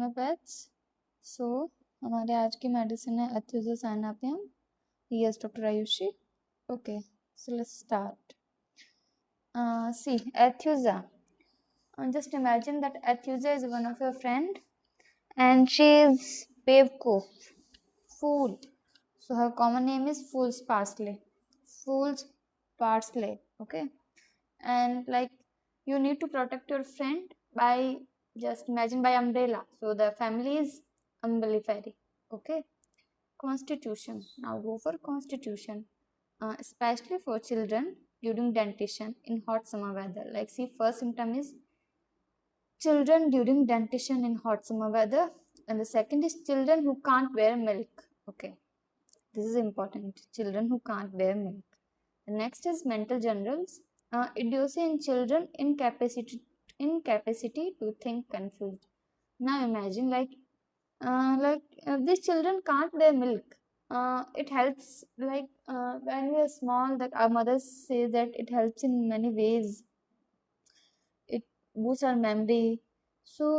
Homeopaths. सो हमारे आज की मेडिसिन है Aethusa cynapium. Yes doctor Ayushi. Okay, so let's start. See, Aethusa. Just imagine that Aethusa is one of your friend and she is Pavko, fool. So her common name is Fool's Parsley. Fool's Parsley, okay? And like you need to protect your friend by, just imagine, by umbrella. So the family is umbelliferi, okay? Constitution. Now go for constitution. Especially for children during dentition in hot summer weather. Like see, first symptom is children during dentition in hot summer weather, and the second is children who can't bear milk. Okay, this is important. Children who can't bear milk. The next is mental generals. Idiocy in children, incapacity to think, confused. Now imagine these children can't bear milk. It helps when we are small, that our mothers say that it helps in many ways. It boosts our memory. So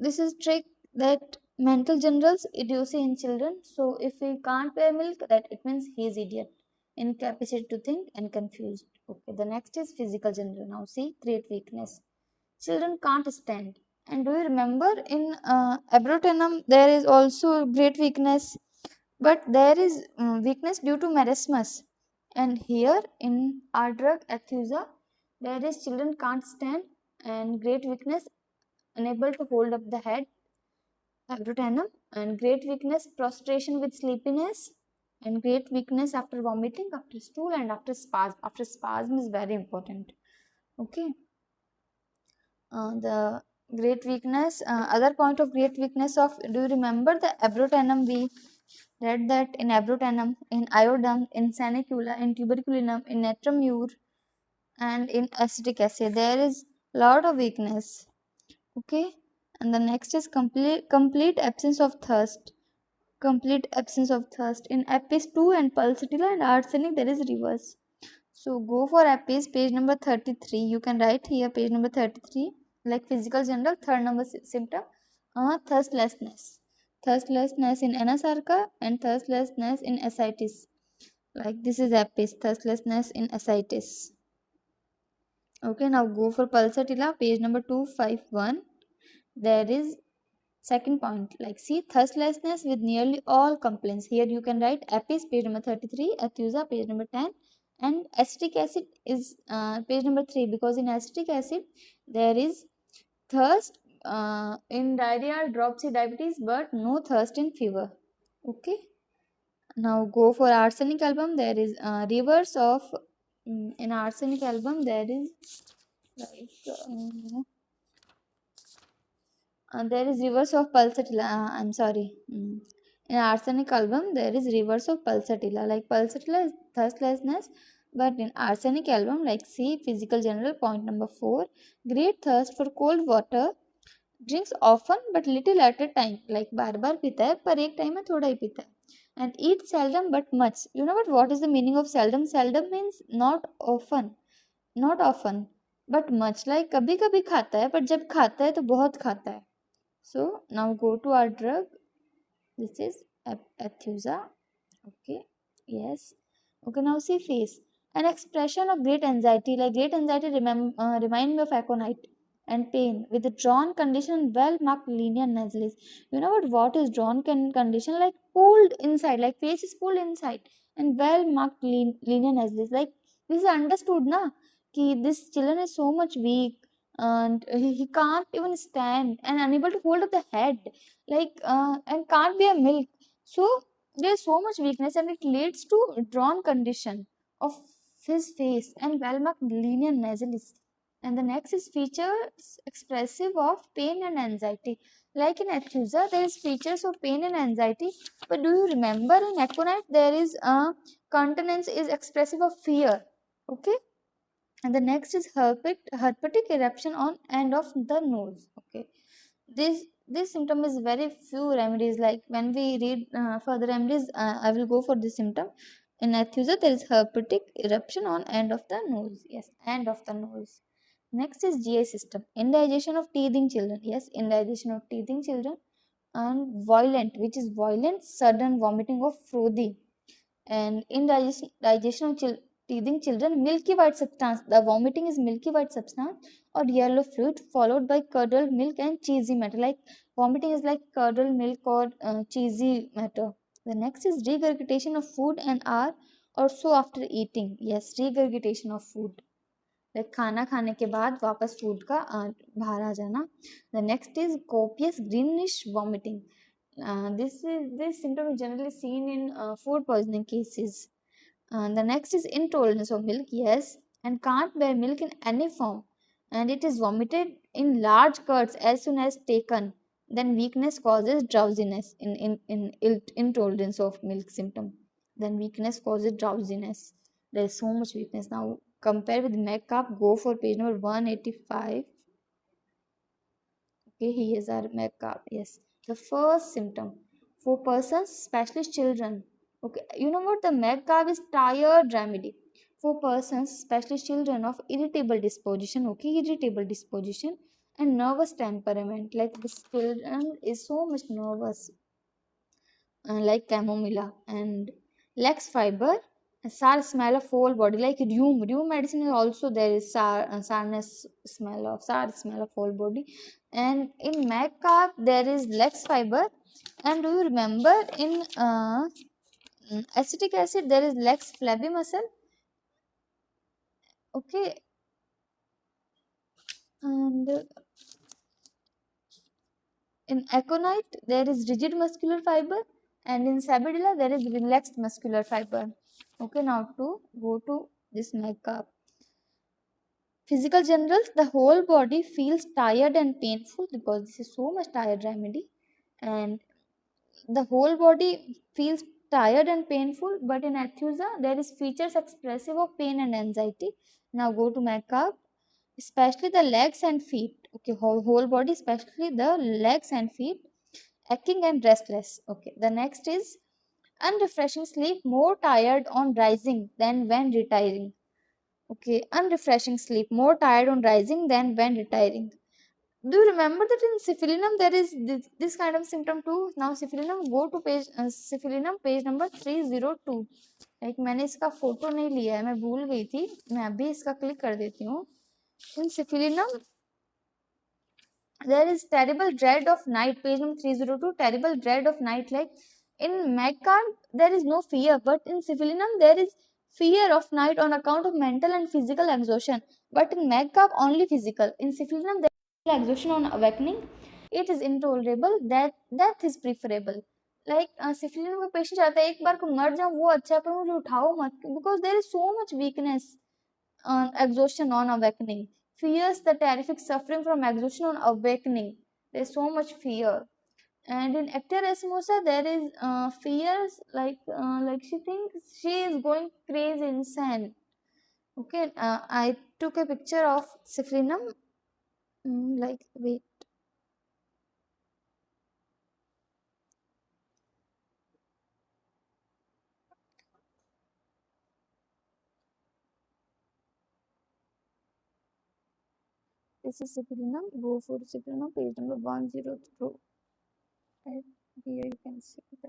this is trick that mental generals, idiocy in children. So if we can't bear milk, that it means he is idiot, incapacity to think and confused. Okay, the next is physical general. Now see, great weakness. Children can't stand. And do you remember in abrotenum there is also great weakness, but there is weakness due to marasmus. And here in our drug Aethusa, there is children can't stand and great weakness, unable to hold up the head, abrotenum, and great weakness, prostration with sleepiness, and great weakness after vomiting, after stool, and after spasm. After spasm is very important. Okay. The great weakness, other point of great weakness of, do you remember the abrotenum? We read that in abrotenum, in iodum, in sanicula, in tuberculinum, in natrum and in acetic acid, there is lot of weakness. Okay, and the next is complete absence of thirst. Complete absence of thirst in Apis 2 and pulsatilla and arsenic, there is reverse. So go for Apis, page number 33. You can write here page number 33. Like physical general, third number symptom, thirstlessness. Thirstlessness in anasarca and thirstlessness in ascites. Like this is Apis, thirstlessness in ascites. Okay, now go for pulsatilla, page number 251. There is second point, like see, thirstlessness with nearly all complaints. Here you can write Apis, page number 33, Aethusa, page number 10, and acetic acid is page number 3, because in acetic acid there is thirst in diarrhea, dropsy, diabetes, but no thirst in fever. Okay, now go for arsenic album. There is reverse of in arsenic album there is there is reverse of pulsatilla. I'm sorry. In arsenic album, there is reverse of pulsatilla. Like pulsatilla is thirstlessness, but in arsenic album, like see physical general, point number 4, great thirst for cold water, drinks often but little at a time. Like बार बार पीता है पर एक time में थोड़ा ही पीता है. And eat seldom but much. You know what is the meaning of seldom? Seldom means not often, not often, but much. Like कभी कभी खाता है, but जब खाता है तो बहुत खाता है. So now go to our drug. This is Aethusa. Okay, yes. Okay, now see face. An expression of great anxiety. Like great anxiety remind me of aconite and pain with a drawn condition and well marked linear nasalis. You know what is drawn condition? Like pulled inside, like face is pulled inside and well marked linear nasalis. Like this is understood na, ki this children is so much weak and he can't even stand and unable to hold up the head, like and can't bear milk. So there's so much weakness and it leads to drawn condition of his face and well marked linear nasalis. And the next is features expressive of pain and anxiety. Like in Aethusa, there is features of pain and anxiety. But do you remember in aconite there is continence is expressive of fear. Okay. And the next is herpetic eruption on end of the nose. Okay. This symptom is very few remedies. Like when we read further remedies, I will go for this symptom. In Aethusa, there is herpetic eruption on end of the nose. Yes, end of the nose. Next is GI system. Indigestion of teething children. Yes, indigestion of teething children. and violent, which is violent sudden vomiting of frothy. And in digestion of teething children, milky white substance. The vomiting is milky white substance or yellow fluid followed by curdled milk and cheesy matter. Like vomiting is like curdled milk or cheesy matter. The next is regurgitation of food an hour or so after eating. Yes, regurgitation of food. Like खाना खाने के बाद वापस food का बाहर आ जाना. The next is copious greenish vomiting. This symptom is generally seen in food poisoning cases. The next is intolerance of milk, yes, and can't bear milk in any form, and it is vomited in large curds as soon as taken. Then weakness causes drowsiness in intolerance of milk symptom. Then weakness causes drowsiness. There is so much weakness. Now compare with MECAP. Go for page number 185. Okay, here's our MECAP. Yes, the first symptom for persons, especially children. Okay, you know what the MECAP is? Tired remedy for persons, especially children of irritable disposition. Okay, irritable disposition and nervous temperament. Like this children is so much nervous, like chamomilla, and lax fiber, a sour smell of whole body, like rheum medicine is also there is sour smell of whole body. And in MAC there is lax fiber. And do you remember in acetic acid there is lax flabby muscle? Okay. And in aconite there is rigid muscular fiber, and in sabidilla there is relaxed muscular fiber. Okay, now to go to this makeup. Physical generals, the whole body feels tired and painful because this is so much tired remedy. And the whole body feels tired and painful, but in Aethusa there is features expressive of pain and anxiety. Now go to makeup, especially the legs and feet. Okay, whole body, especially the legs and feet, aching and restless. Okay, the next is unrefreshing sleep, more tired on rising than when retiring. Okay, unrefreshing sleep, more tired on rising than when retiring. Do you remember that in syphilinum there is this kind of symptom too? Now syphilinum, go to page syphilinum page number 302. Like मैंने इसका photo नहीं लिया है, मैं भूल गई थी, मैं अभी इसका क्लिक कर देती हूँ. In syphilinum there is terrible dread of night, page number 302. Terrible dread of night. Like in Magcard there is no fear, but in Syphilinum there is fear of night on account of mental and physical exhaustion, but in Magcard only physical. In Syphilinum there is exhaustion on awakening. It is intolerable. That death is preferable. Like Syphilinum का patient आता है, एक बार को मर जाऊं वो अच्छा है, पर मुझे उठाओ मत, because there is so much weakness on exhaustion on awakening. Fears the terrific suffering from exhaustion on awakening. There is so much fear. And in ecterismosa, there is fears like she thinks she is going crazy, insane. Okay, I took a picture of syphilinum. Like wait, this is syphilinum. Go for syphilinum, page number 102. And here you can see the.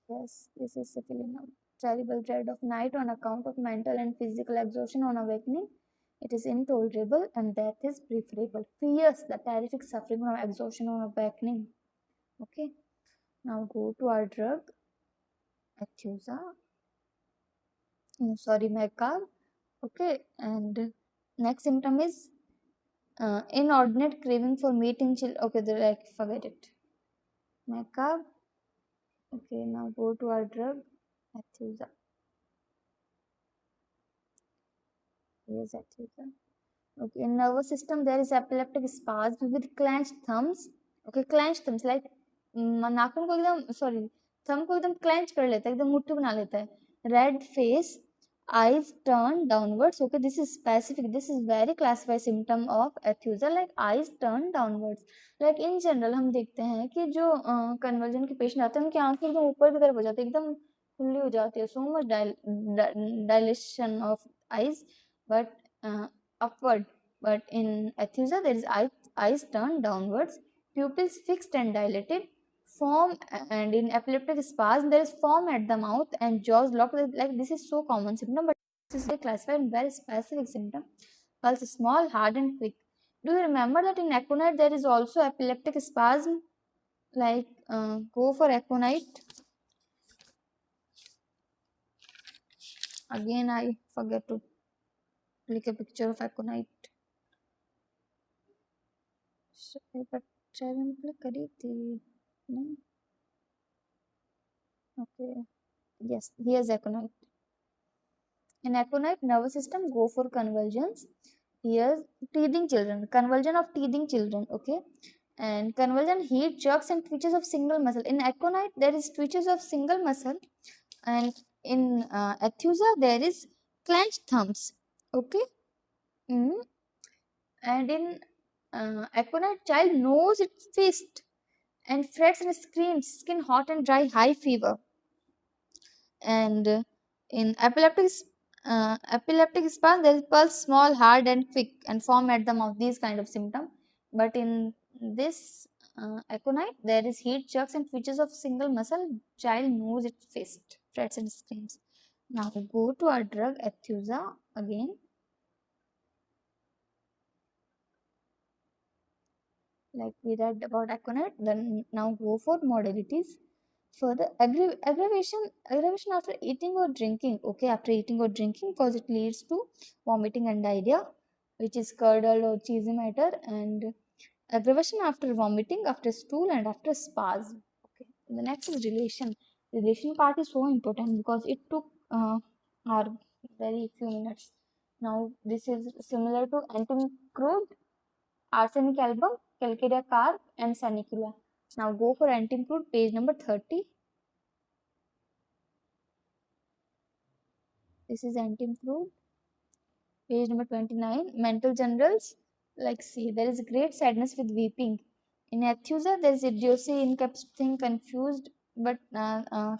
Yes, this is syphilinum. Terrible dread of night on account of mental and physical exhaustion on awakening. It is intolerable and death is preferable. Fears the terrific suffering from exhaustion on awakening. Okay, now go to our drug, Aethusa. Sorry, Mecca. Okay, and next symptom is inordinate craving for meat in children. Okay, like forget it. Mecca. Okay, now go to our drug, Aethusa. Yes, Aethusa. Okay, in nervous system there is epileptic spasm with clenched thumbs. Okay, clenched thumbs like नाखून को एकदम sorry thumb को एकदम clench कर लेता है, एकदम मुट्ठी बना लेता है. Red face, eyes turn downwards. Okay, this is specific, this is very classified symptom of Aethusa, like eyes turn downwards. Like in general हम देखते हैं कि जो कन्वर्जन के पेशेंट आते हैं उनकी आंखें एकदम ऊपर की तरफ हो जाती है, एकदम खुली हो जाती है, so much dilation of eyes, but upward. But in Aethusa, there is eyes turned downwards, pupils fixed and dilated, form, and in epileptic spasm, there is form at the mouth and jaws locked. Like this is so common symptom, but this is classified in very specific symptom. Pulse small, hard, and quick. Do you remember that in aconite there is also epileptic spasm? Like go for aconite. Again, I forget to click a picture of aconite. but शायद मैंने click करी थी नहीं. Okay, yes, here's aconite. In aconite nervous system, go for convulsions. Here's teething children, convulsion of teething children. Okay, and convulsion, heat, jerks, and twitches of single muscle. In aconite there is twitches of single muscle, and in Aethusa there is clenched thumbs. Okay. Mm. And in aconite, child knows its fist and frets and screams, skin hot and dry, high fever. And in epileptic spasm, there is pulse small, hard, and quick, and form at the mouth. These kind of symptom. But in this aconite, there is heat, jerks, and twitches of single muscle. Child knows its fist, frets, and screams. Now go to our drug Aethusa again. Like we read about aconite, then now go for modalities. Further aggravation after eating or drinking. Okay, after eating or drinking, because it leads to vomiting and diarrhea, which is curdled or cheesy matter, and aggravation after vomiting, after stool, and after spasm. Okay, the next is relation part is so important because it took our very few minutes. Now this is similar to antimicrobe, arsenic album, calcaria carp, and sanicula. Now go for antimicrobe, page number 30. This is antimicrobe. Page number 29. Mental generals. Like see, there is great sadness with weeping. In Aethusa, there is idiocy, incapacitating, confused, but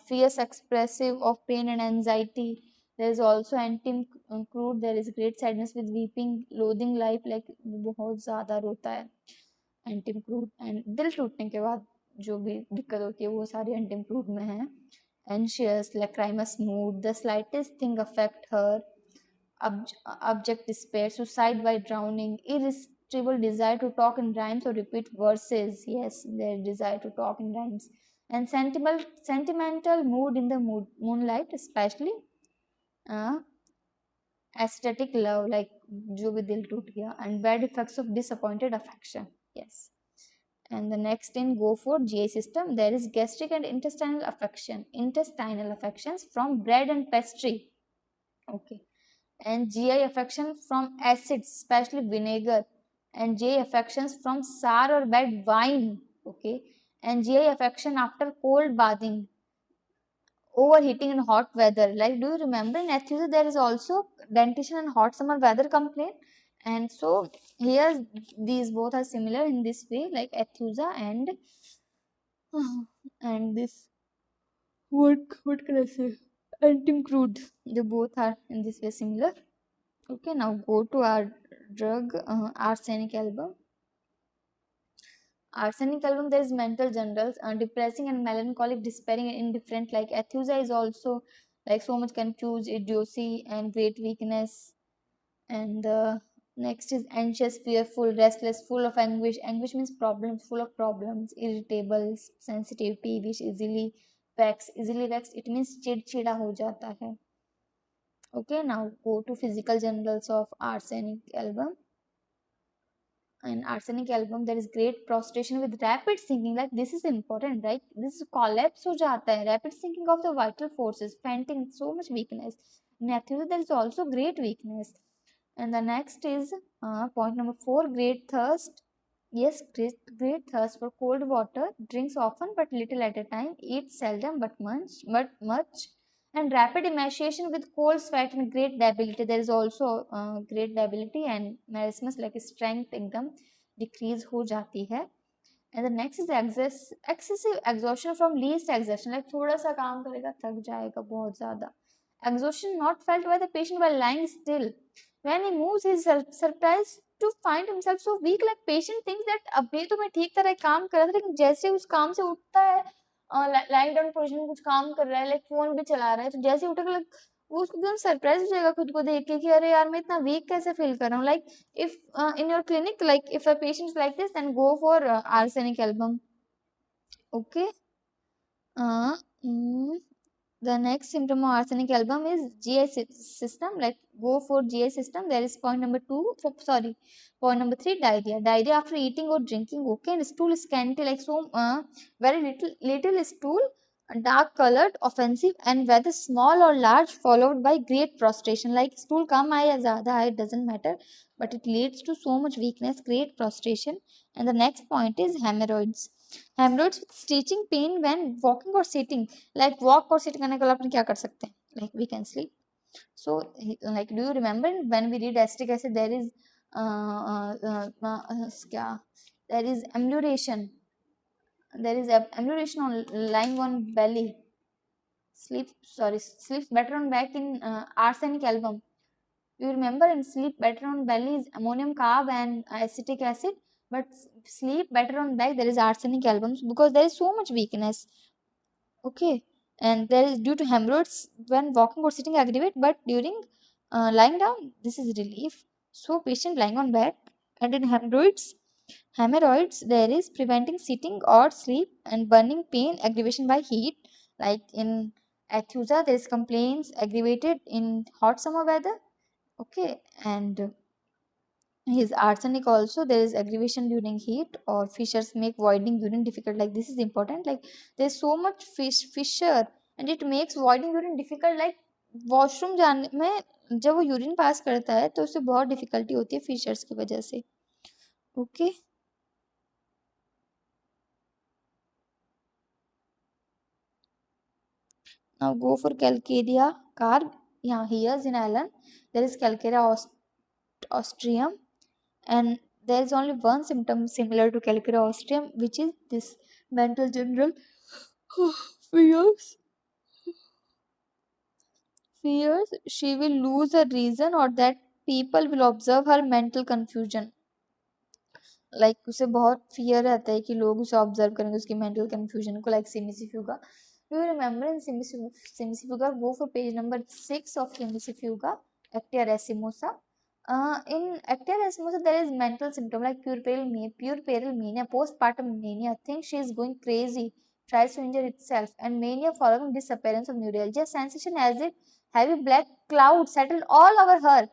fierce expressive of pain and anxiety. There is also antimicrobe. There is great sadness with weeping, loathing life, like बहुत ज़्यादा रोता है. Antimicrobe and दिल टूटने के बाद जो भी दिक्कत होती है वो सारी antimicrobe में है. Anxious, lachrymous mood, the slightest thing affect her. Abject despair, suicide by drowning, irresistible desire to talk in rhymes or repeat verses. Yes, their desire to talk in rhymes. And sentimental mood in the moonlight, especially aesthetic love, like जो भी दिल टूट गया, and bad effects of disappointed affection. Yes. And the next in go for GI system, there is gastric and intestinal affections from bread and pastry. Okay. And GI affection from acids, especially vinegar, and GI affections from sour or bad wine. Okay. And GI affection after cold bathing, overheating in hot weather. Like, do you remember in Aethusa there is also dentition and hot summer weather complaint? And so here these both are similar in this way, like Aethusa and this what can I say? Antimcrude. They both are in this way similar. Okay, now go to our drug arsenic album. Arsenic album, there is mental generals, depressing and melancholic, despairing and indifferent. Like Aethusa is also like so much confused, idiocy, and great weakness. And the next is anxious, fearful, restless, full of anguish. Anguish means problems, full of problems, irritable, sensitive, peevish, easily vexed. It means चिड़चिड़ा हो जाता है. Okay, now go to physical generals of arsenic album. In arsenic album, there is great prostration with rapid sinking. Like this is important, right? This collapse हो जाता है. Rapid sinking of the vital forces, fainting, so much weakness. In Aethusa, there is also great weakness. And the next is point number 4, great thirst. Yes, great thirst for cold water. Drinks often but little at a time. Eats seldom but much. And rapid emaciation with cold sweat and great debility. There is also great debility and marismus, like strength एकदम decrease हो जाती है. And the next is excessive exhaustion from least exertion. Like थोड़ा सा काम करेगा थक जाएगा बहुत ज़्यादा. Exhaustion not felt by the patient while lying still. When he moves, he is surprised to find himself so weak. Like patient thinks that अभी तो मैं ठीक तरह काम कर रहा था, लेकिन जैसे उस काम से उठता है, लाइंग डाउन पोजीशन में कुछ काम कर रहा है, लाइक फोन भी चला रहा है, तो जैसे ही उठेगा, लाइक वो उसको एकदम सरप्राइज हो जाएगा खुद को देख के कि अरे यार मैं इतना वीक कैसे फील कर रहा हूँ. Like if in your clinic, like if a patient is like this, then go for arsenic album. Okay. uh, mm, the next symptom of arsenic album is GI system. Like go for GI system. There is point number two. Sorry, point number three, diarrhea. Diarrhea after eating or drinking. Okay, and stool is scanty, like so, very little stool, dark colored, offensive, and whether small or large, followed by great prostration. Like stool kam aaye ya zyada aaye, it doesn't matter, but it leads to so much weakness, great prostration. And the next point is hemorrhoids. Hemorrhoids with stitching pain when walking or sitting. Like walk or sit करने के लिए अपन क्या कर सकते हैं? Like we can sleep. So like do you remember when we read acetic acid, there is क्या, there is amelioration. There is amelioration on lying on belly. Sleeps better on back in arsenic album. You remember, in sleep better on belly is ammonium carb and acetic acid, but sleep better on back there is arsenic albums, because there is so much weakness. Okay, and there is due to hemorrhoids when walking or sitting aggravate, but during lying down this is relief. So patient lying on back, and in hemorrhoids there is preventing sitting or sleep and burning pain aggravation by heat. Like in Aethusa there is complaints aggravated in hot summer weather. Okay, and his arsenic also there is aggravation during heat, or fissures make voiding urine difficult. Like this is important. Like there's so much fissure, and it makes voiding urine difficult. Like washroom जाने में जब वो urine pass करता है तो उससे बहुत difficulty होती है फीचर्स की वजह से. Okay, now go for calcarea carb. Yeah, here's in Ireland there is calcarea ostrium, and there is only one symptom similar to calcarea ostrium, which is this mental general fears. She will lose her reason, or that people will observe her mental confusion. Like उसे बहुत fear रहता है कि लोग उसे observe करेंगे उसकी mental confusion को. Like Simisifuga. Do you remember in Simisifuga? Go for page number 6 of Simisifuga, Actia racemosa. In Actia racemosa, there is mental symptom like puerperal mania, postpartum mania. Thinks she is going crazy, tries to injure itself, and mania following disappearance of neuralgia. Sensation as if heavy black cloud settled all over her.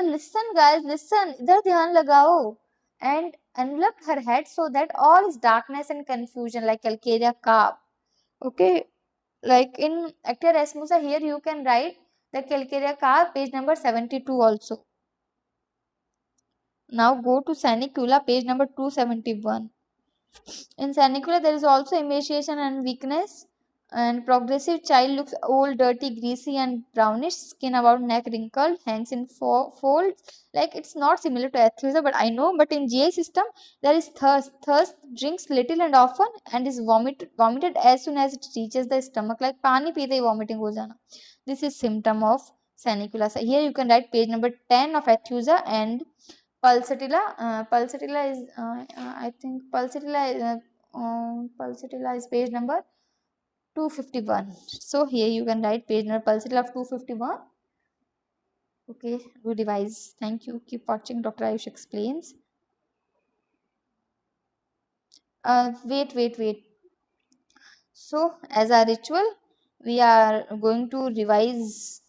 Listen, guys, listen. इधर ध्यान लगाओ. And enveloped her head so that all is darkness and confusion, like calcarea carb. Okay, like in Actia racemosa, here you can write the calcarea carb, page number 72 also. Now go to sanicula, page number 271. In sanicula, there is also emaciation and weakness, and progressive child looks old, dirty, greasy, and brownish. Skin about neck wrinkled, hangs in folds. Like it's not similar to Aethusa, but I know. But in GI system, there is thirst. Thirst drinks little and often, and is vomited as soon as it reaches the stomach. Like pani peete hi vomiting ho jana. This is symptom of sanicula. So here you can write page number 10 of Aethusa and pulsatilla is I think pulsatilla is page number 251. So here you can write page number pulsatilla of 251. Okay, do revise. Thank you. Keep watching Dr. Ayush Explains. Wait. So as our ritual, we are going to revise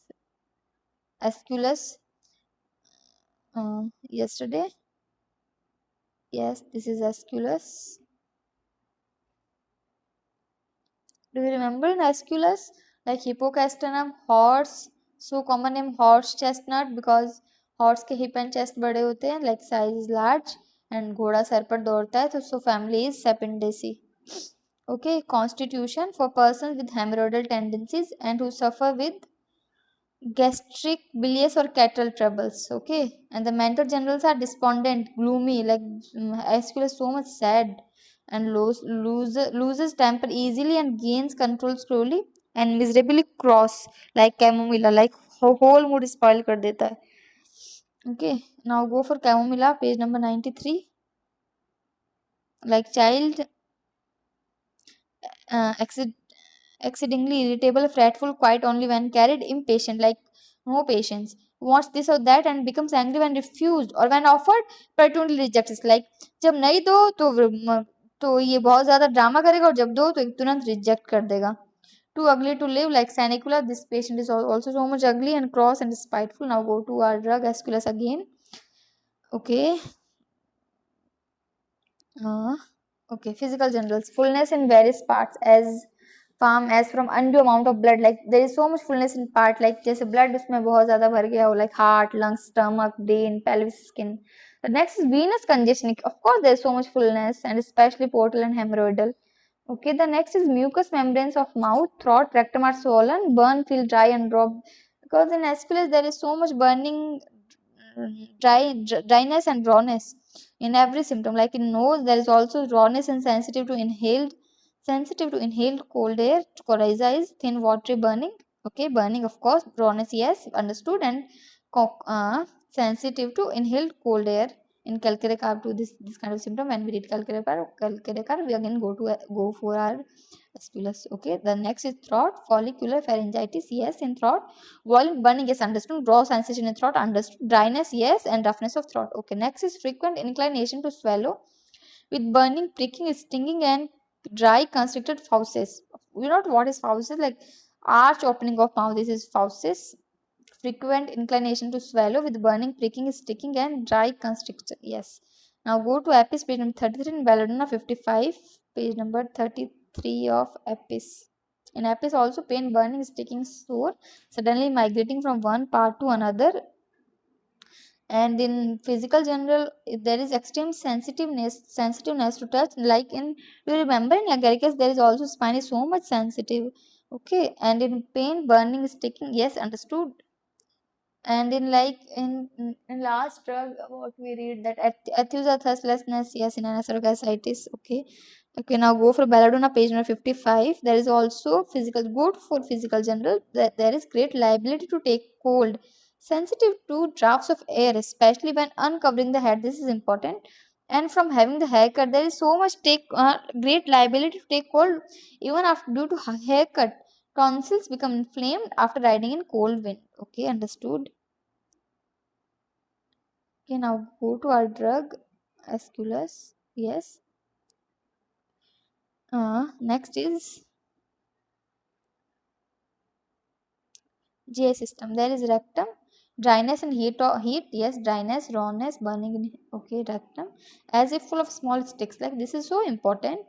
Aesculus yesterday. Yes, this is Aesculus. Do you remember in Aesculus? Like Hippocastrum, horse, so common name horse chestnut because horse के hip and chest बड़े होते हैं, like size is large, and घोड़ा sir पर दौड़ता है, तो so family is Sapiendaceae. Okay, constitution for persons with hemorrhoidal tendencies and who suffer with gastric, bilious or cattle troubles. Okay, and the mental generals are despondent, gloomy, like Aesculus so much sad, and loses temper easily and gains control slowly, and miserably cross like chamomilla, like whole mood spoil कर देता है. Okay, now go for chamomilla, page number 93. Like child, exceedingly irritable, fretful, quiet only when carried, impatient, like no patience, wants this or that and becomes angry when refused, or when offered perpetually rejects. Like जब नहीं दो तो ये बहुत ज्यादा drama करेगा, और जब दो तो तुरंत रिजेक्ट कर देगा. Too ugly to live, like Sanicula. This patient is also so much ugly and cross and spiteful. Now go to our drug Aesculus again. Okay. Uh, okay. Physical generals. Fullness in various parts as farm as from undue amount of blood. Like there is so much fullness in part. Like जैसे blood उसमें बहुत ज़्यादा भर गया हो. Like heart, lungs, stomach, brain, pelvis, skin. The next is venous congestion. Of course, there is so much fullness, and especially portal and hemorrhoidal. Okay, the next is mucous membranes of mouth, throat, rectum are swollen, burn, feel dry and raw. Because in aesculus there is so much burning, dryness and rawness in every symptom. Like in nose, there is also rawness and sensitive to inhaled cold air. Coryza is thin, watery burning. Okay, burning of course, rawness yes, understood, and sensitive to inhaled cold air. In calcare carb to this kind of symptom. When we read calcare carb, we again go for our aesculus. Okay, the next is throat, follicular pharyngitis. Yes, in throat, violent burning. Yes, understood. Raw sensation in throat. Understood. Dryness. Yes, and roughness of throat. Okay, next is frequent inclination to swallow with burning, pricking, stinging, and dry constricted fauces. You know what is fauces? Like arch opening of mouth. This is fauces. Frequent inclination to swallow with burning, pricking, sticking, and dry constriction. Yes. Now go to Apis, page number 33, in Belladonna 55, page number 33 of Apis. In Apis also pain, burning, sticking, sore, suddenly migrating from one part to another. And in physical general, there is extreme sensitiveness to touch. Like in, you remember in agaricus, there is also spine is so much sensitive. Okay, and in pain, burning, sticking, yes, understood. And in like in last drug, what we read that Aethusa thustlessness, yes, in anaphoric ascites. Okay. Okay, now go for Belladonna, page number 55. There is also physical, good for physical general. There is great liability to take cold, sensitive to drafts of air, especially when uncovering the head. This is important. And from having the haircut, there is so much great liability to take cold, even after due to haircut. Tonsils become inflamed after riding in cold wind. Okay, understood. Okay, now go to our drug, Aesculus. Yes. Next is GI system. There is rectum, dryness and heat. Yes, dryness, rawness, burning. Okay, rectum, as if full of small sticks. Like this is so important.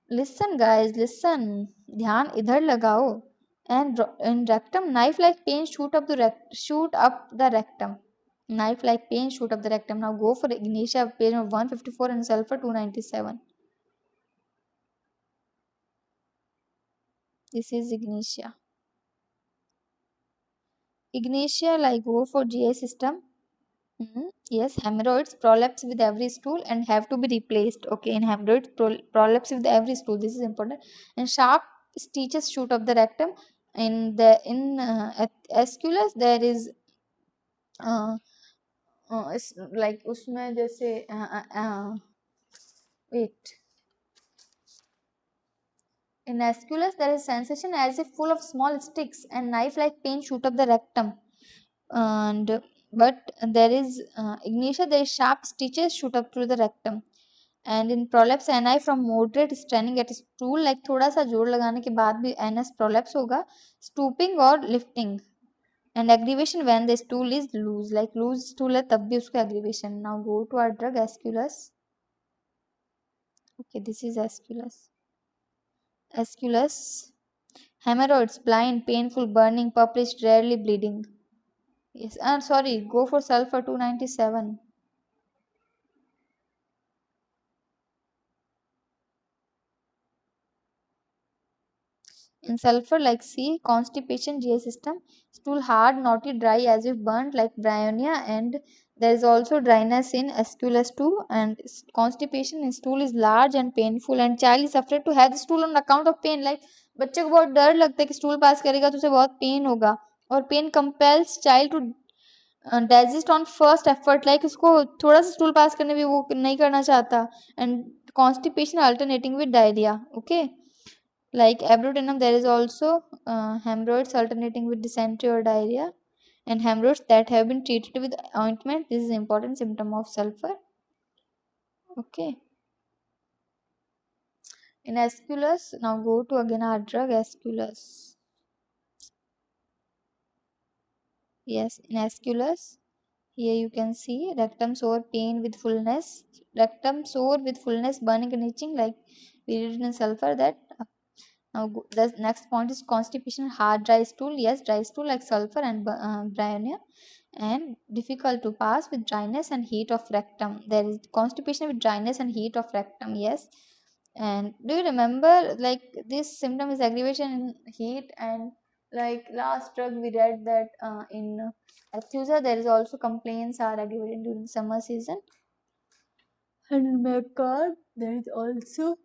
Listen, guys, listen. ध्यान इधर लगाओ. And in rectum, knife-like pain shoot up the rectum. Knife-like pain shoot up the rectum. Now go for Ignatia, page 154, and sulfur 297. This is Ignatia. Ignatia, like go for GI system. Yes, hemorrhoids prolapse with every stool and have to be replaced. Okay, in hemorrhoids prolapse with every stool. This is important. And sharp stitches shoot up the rectum. In aesculus there is like उसमें जैसे wait. In aesculus there is sensation as if full of small sticks and knife-like pain shoot up the rectum. And but there is ignitia, there is sharp stitches shoot up through the rectum. And in prolapse ani from moderate straining at stool, like थोड़ा सा जोर लगाने के बाद भी anus prolapse होगा, stooping or lifting. And aggravation when the stool is loose, like loose stool है तब भी उसको aggravation. Now go to our drug Aesculus. Okay, this is Aesculus. Aesculus, hemorrhoids, blind, painful, burning, purplish, rarely bleeding. Yes, sorry, go for sulfur 297. In sulfur, like C, constipation, GI system, stool hard, knotty, dry, as if burnt, like bryonia, and there is also dryness in Aesculus too. And constipation in stool is large and painful, and child is afraid to have the stool on account of pain. Like बच्चे को बहुत डर लगता है कि stool pass करेगा तो उसे बहुत पेन होगा, और pain compels child to desist on first effort, like उसको थोड़ा सा स्टूल पास करने भी वो नहीं करना चाहता. And constipation alternating with diarrhoea. Okay, like abdominum there is also hemorrhoids alternating with dysentery or diarrhea, and hemorrhoids that have been treated with ointment. This is important symptom of sulfur. Okay, in aesculus, now go to again our drug aesculus. Yes, in aesculus, here you can see rectum sore, pain with fullness, rectum sore with fullness, burning and itching, like we did in sulfur. That now the next point is constipation, hard dry stool. Yes, dry stool like sulfur and bryonia, and difficult to pass with dryness and heat of rectum. There is constipation with dryness and heat of rectum. Yes, and do you remember like this symptom is aggravation in heat, and like last drug we read that in Aethusa there is also complaints are aggravated during summer season, and in Mecca there is also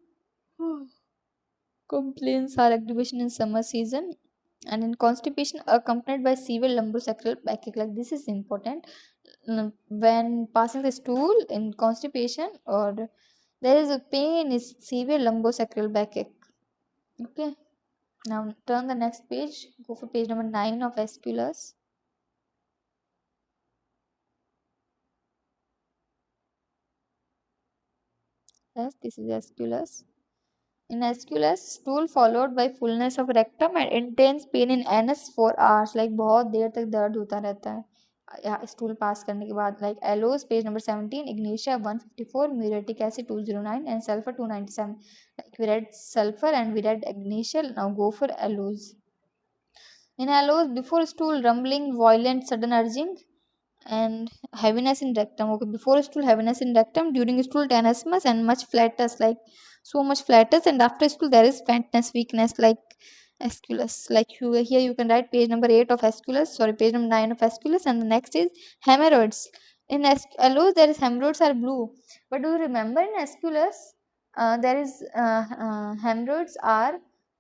complaints are aggravation in summer season, and in constipation accompanied by severe lumbosacral backache. Like this is important. When passing the stool in constipation or there is a pain is severe lumbosacral backache. Okay, now turn the next page. Go for page number 9 of Aesculus. Yes, this is Aesculus. In Aesculus, stool followed by fullness of rectum and intense pain in anus for hours. Like बहुत देर तक दर्द होता रहता है stool pass करने के बाद. Like aloes page number 17, ignatia 154, muriatic acid 209, and sulfur 297. Like we read sulfur and we read ignatia. Now go for aloes. In aloes, before stool rumbling, violent sudden urging, and heaviness in rectum. Okay, before stool heaviness in rectum, during stool tenesmus and much flatus, like so much flatus, and after stool there is faintness, weakness, like Aesculus. Like you, here you can write page number 8 of Aesculus, sorry, page number 9 of Aesculus, and the next is hemorrhoids. In aloes there is hemorrhoids are blue, but do you remember in Aesculus there is hemorrhoids are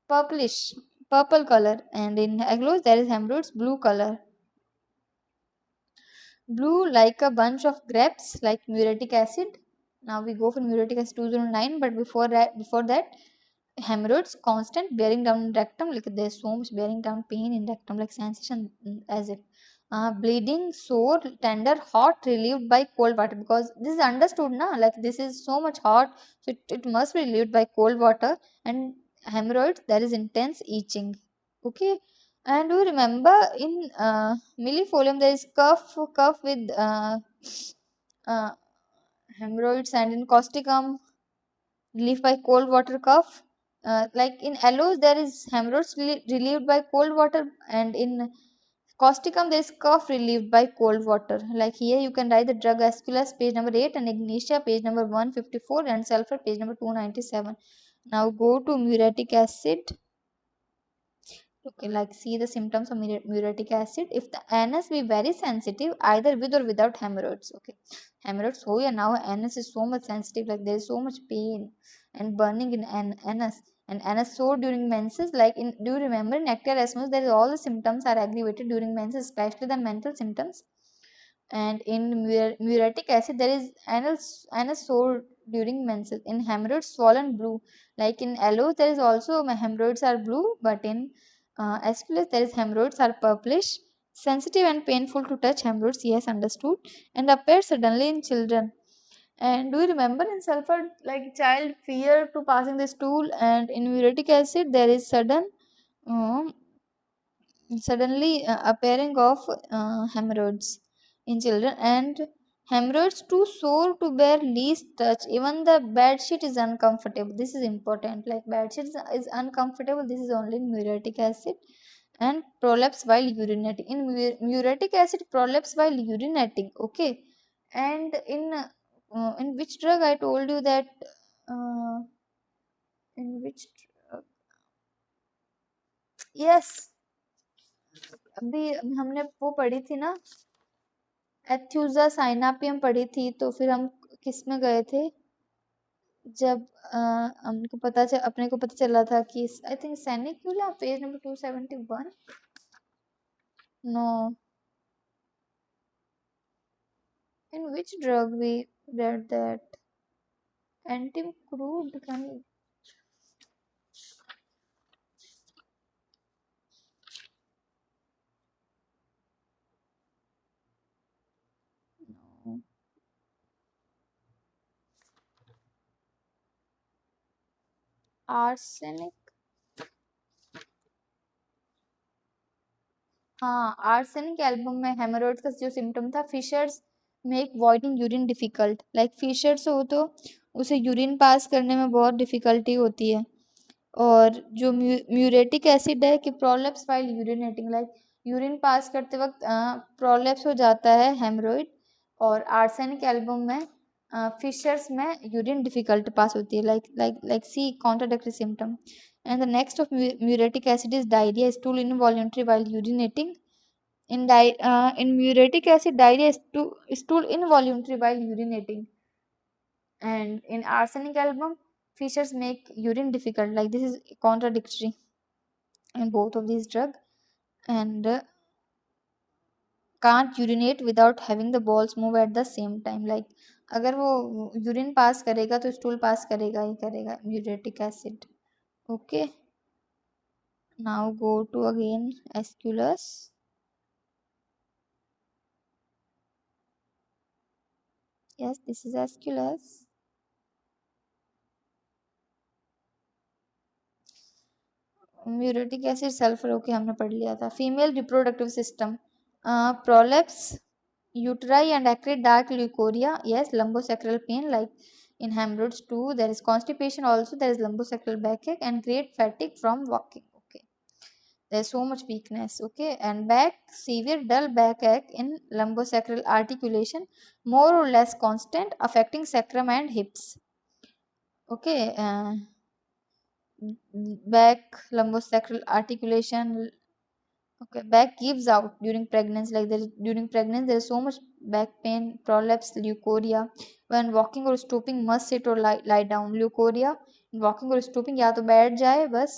purplish, purple color, and in aloes there is hemorrhoids blue color. Blue like a bunch of grapes, like muriatic acid. Now we go for muriatic acid 209, but before that, hemorrhoids, constant bearing down in rectum, like there's so much bearing down pain in rectum, like sensation as if bleeding, sore, tender, hot, relieved by cold water. Because this is understood, na? Like this is so much hot, so it must be relieved by cold water. And hemorrhoids, there is intense itching. Okay, and do you remember in millefolium there is cough with uh, hemorrhoids, and in causticum relief by cold water cough. Like in aloes there is hemorrhoids relieved by cold water, and in causticum there is cough relieved by cold water. Like here you can write the drug Aesculus page number 8, and ignatia page number 154, and sulfur page number 297. Now go to muriatic acid. Okay, like see the symptoms of muriatic acid. If the anus be very sensitive, either with or without hemorrhoids. Okay, hemorrhoids. Oh yeah, now anus is so much sensitive. Like there is so much pain and burning in anus, and anus sore during menses. Like in, do you remember in ectodermis there is all the symptoms are aggravated during menses, especially the mental symptoms. And in muriatic acid there is anal sore during menses. In hemorrhoids swollen blue, like in aloe there is also hemorrhoids are blue, but in Aesculus there is hemorrhoids are purplish, sensitive and painful to touch. Hemorrhoids, yes, understood, and appear suddenly in children. And do you remember in sulfur, like child fear to passing the stool, and in muriatic acid there is um, suddenly appearing of hemorrhoids in children, and hemorrhoids too sore to bear least touch. Even the bed sheet is uncomfortable. This is important. Like bed sheet is uncomfortable. This is only in muriatic acid. And prolapse while urinating. In muriatic acid, prolapse while urinating. Okay. And in which drug I told you that uh, in which yes, अभी हमने वो पढ़ी थी ना, एथ्यूजा साइनापियम पढ़ी थी, तो फिर हम किस में गए थे जब हमको अपने को पता चला था कि I think Sanicula page number 271. No, In which drug we read that? Anti-crude can no. Arsenic. हाँ, आर्सेनिक एल्बम में हेमरोइड का जो सिम्टम था, fissures make voiding urine difficult, like fissures हो तो उसे यूरिन पास करने में बहुत डिफिकल्टी होती है। और जो म्यूरेटिक एसिड है कि prolapse while urinating, like urine pass करते वक्त प्रोलेप्स हो जाता है हेमरोइड। और आर्सेनिक एल्बम में फिशर्स में यूरिन डिफिकल्ट पास होती है, like see contradictory symptom. And the next of muriatic acid is diarrhea, stool involuntary while urinating. In muriatic acid, diarrhea is stool involuntary while urinating. And in arsenic album, fishers make urine difficult. Like this is contradictory in both of these drug. And can't urinate without having the balls move at the same time. Like अगर वो urine pass करेगा तो stool pass करेगा ही करेगा, muriatic acid. Okay, now go to again Aeschylus. Yes, this is Aeschylus. Muriatic acid sulphur, okay हमने पढ़ लिया था. Female reproductive system, prolapse, uteri and acrid dark leucorrhoea. Yes, lumbosacral pain like in hemorrhoids too. There is constipation also. There is lumbosacral backache and great fatigue from walking. Okay, there's so much weakness. Okay, and back, severe dull backache in lumbosacral articulation, more or less constant, affecting sacrum and hips. Okay, back lumbosacral articulation. Okay, back gives out during pregnancy. Like during pregnancy, there is so much back pain, prolapse, leukorrhea. When walking or stooping, must sit or lie down. Leukorrhea, walking or stooping, या तो बैठ जाए बस,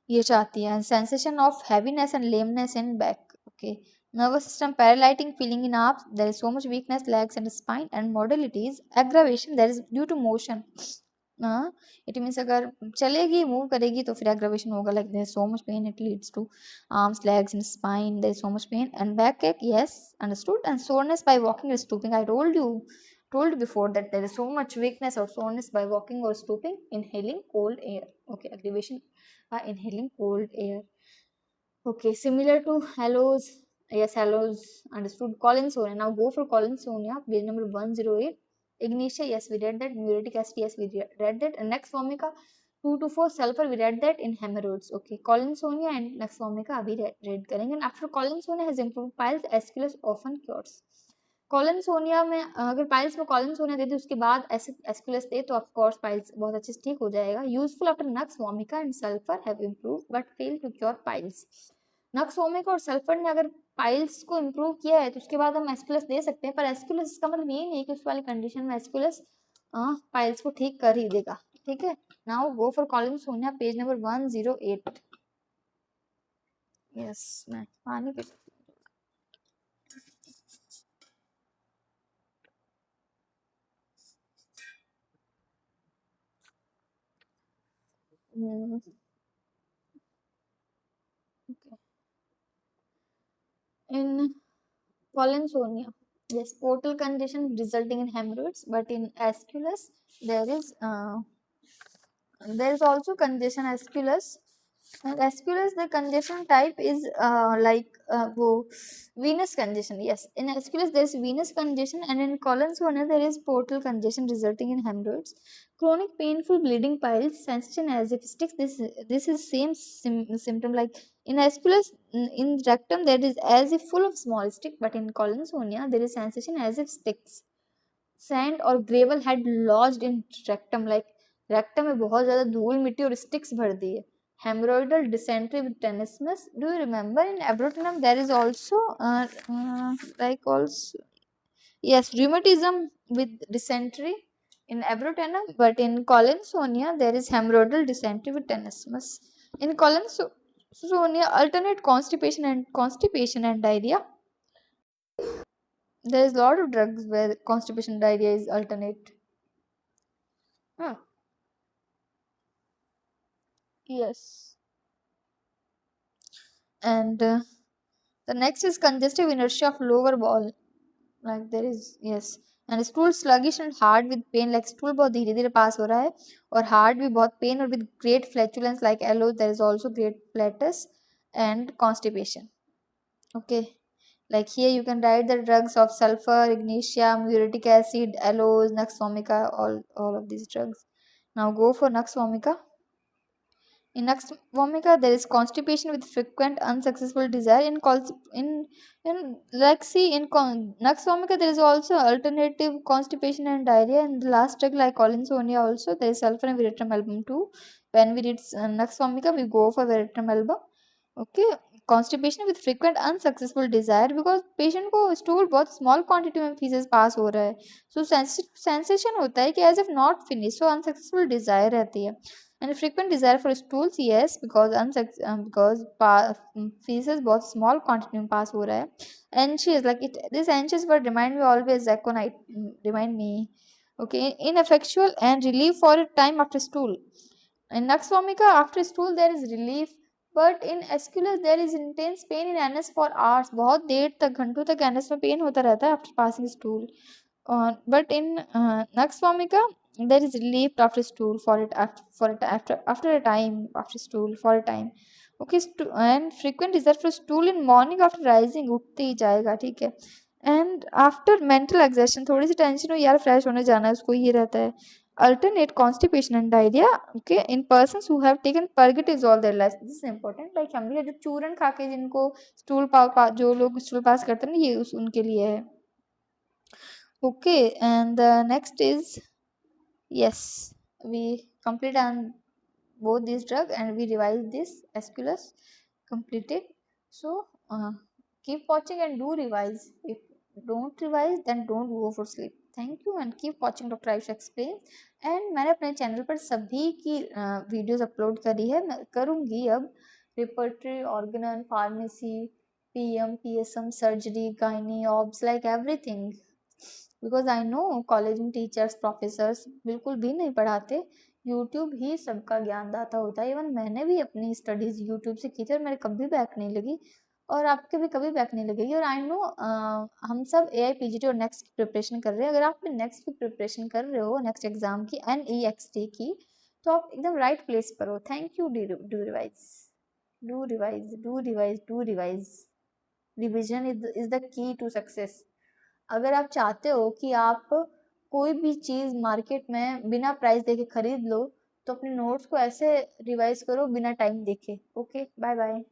ये चाहती है. Sensation of heaviness and lameness in back. Okay, nervous system paralyzing feeling in arms. There is so much weakness, legs and spine, and modalities aggravation. There is due to motion. It means अगर चलेगी move करेगी तो फिर aggravation होगा. Like there so much pain, it leads to arms, legs and spine. There is so much pain and backache. Yes, understood. And soreness by walking or stooping. I told you before that there is so much weakness or soreness by walking or stooping. Inhaling cold air. Okay, aggravation by inhaling cold air. Okay, similar to halos. Yes, halos, understood. Collinsonia. Now go for Collinsonia, page number 108. Ignitia, yes, we read that. Muriatic acid, yes, we read that. And next formica, 2 to 4 sulfur, we read that in hemorrhoids. Okay, Collinsonia and next formica we read करेंगे. And after Collinsonia has improved, piles, Aeschylus often cures. कॉलिनसोनिया में अगर piles में कॉलिनसोनिया दे दे उसके बाद Aesculus दे तो of course piles बहुत अच्छे से ठीक हो जाएगा. Useful after nux vomica and sulphur have improve but fail to cure piles. Nux vomica और सल्फर ने अगर पाइल्स को इम्प्रूव किया है तो उसके बाद हम एस्कुलस दे सकते हैं. पर एस्कुलस इसका मतलब ये नहीं है कि उस वाली कंडीशन में एस्कुलस पाइल्स को ठीक कर ही देगा. ठीक है, now go for Collinsonia, page number 108. Yes, मैं पानी पे okay. In Collinsonia, yes, portal congestion resulting in hemorrhoids, but in Aeschylus there is also congestion Aeschylus. And Aeschylus, the congestion type is venous congestion. Yes, in Aeschylus there is venous congestion, and in Collinsonia there is portal congestion resulting in hemorrhoids. Chronic painful bleeding piles, sensation as if sticks. This is same symptom like in Aeschylus. In rectum there is as if full of small stick, but in Collinsonia there is sensation as if sticks. Sand or gravel had lodged in rectum. Like rectum में बहुत ज़्यादा धूल मिट्टी और sticks भर दी है. Hemorrhoidal dysentery with tenesmus. Do you remember in abrotinum there is also yes, rheumatism with dysentery in abrotinum, but in Collinsonia there is hemorrhoidal dysentery with tenesmus. In Collinsonia alternate constipation and diarrhea. There is a lot of drugs where constipation diarrhea is alternate. Huh. Yes. And the next is congestive inertia of lower bowel. Like there is, yes. And stool sluggish and hard with pain, like stool बहुत धीरे धीरे पास हो रहा है और hard भी बहुत pain और with great flatulence like aloe, there is also great flatus and constipation. Okay, like here you can write the drugs of sulfur, magnesium, uric acid, aloes, nux vomica, all of these drugs. Now go for nux vomica. In nux vomica, there is constipation with frequent unsuccessful desire. In like see in nux vomica, there is also alternative constipation and diarrhea. In the last drug like colinsonia also, there is sulfur and veratrum album too. When we read nux vomica, we go for veratrum album. Okay, constipation with frequent unsuccessful desire because patient को stool बहुत small quantity में feces pass हो रहा है, so sensation होता है कि as if not finished, so unsuccessful desire रहती है. And frequent desire for stools, yes, because feces बहुत small quantity में pass हो रहा है. Anxious, like it, this anxious word remind me always aconite, remind me. Okay, ineffectual and relief for a time after stool. In nux vomica, after stool there is relief, but in aesculus there is intense pain in anus for hours. बहुत देर तक, घंटों तक anus में pain होता रहता है after passing stool. But in nux vomica, there is relief after stool for it after a time after stool for a time. Okay, and frequent desire for stool in morning after rising, उठते ही जाएगा, ठीक है. And after mental exertion, थोड़ी सी tension हो यार fresh होने जाना है, उसको ये रहता है. Alternate constipation and diarrhea, okay, in persons who have taken purgatives all their lives. This is important. Like हम भी जो चूरन खा के जिनको जो लोग स्टूल पास करते हैं ना, ये उनके लिए है. Okay, and the next is, yes, we complete on both these drug and we revise this aesculus completed. So keep watching and do revise. If don't revise, then don't go for sleep. Thank you and keep watching Dr. Ayush Explains. And मैंने अपने channel पर सभी की videos upload करी है, मैं करूँगी अब. Repertory, organ, pharmacy, PM, PSM, surgery, gynae, obs, like everything. Because I know college में टीचर्स प्रोफेसर्स बिल्कुल भी नहीं पढ़ाते, यूट्यूब ही सबका ज्ञानदाता होता है. इवन मैंने भी अपनी स्टडीज़ यूट्यूब से की थी और मेरे कभी बैक नहीं लगी और आपके भी कभी बैक नहीं लगेगी. और आई नो हम सब AI PGT और नेक्स्ट की प्रिपरेशन कर रहे हैं. अगर आप नेक्स्ट की प्रिपरेशन कर रहे हो, नेक्स्ट एग्जाम की, NEXT की, तो आप एकदम राइट प्लेस पर हो. Thank you. Do revise, do revise, do revise, do revise. Revision is the key to success. अगर आप चाहते हो कि आप कोई भी चीज़ मार्केट में बिना प्राइस देके खरीद लो, तो अपने नोट्स को ऐसे रिवाइज करो बिना टाइम देखे. Okay, bye bye.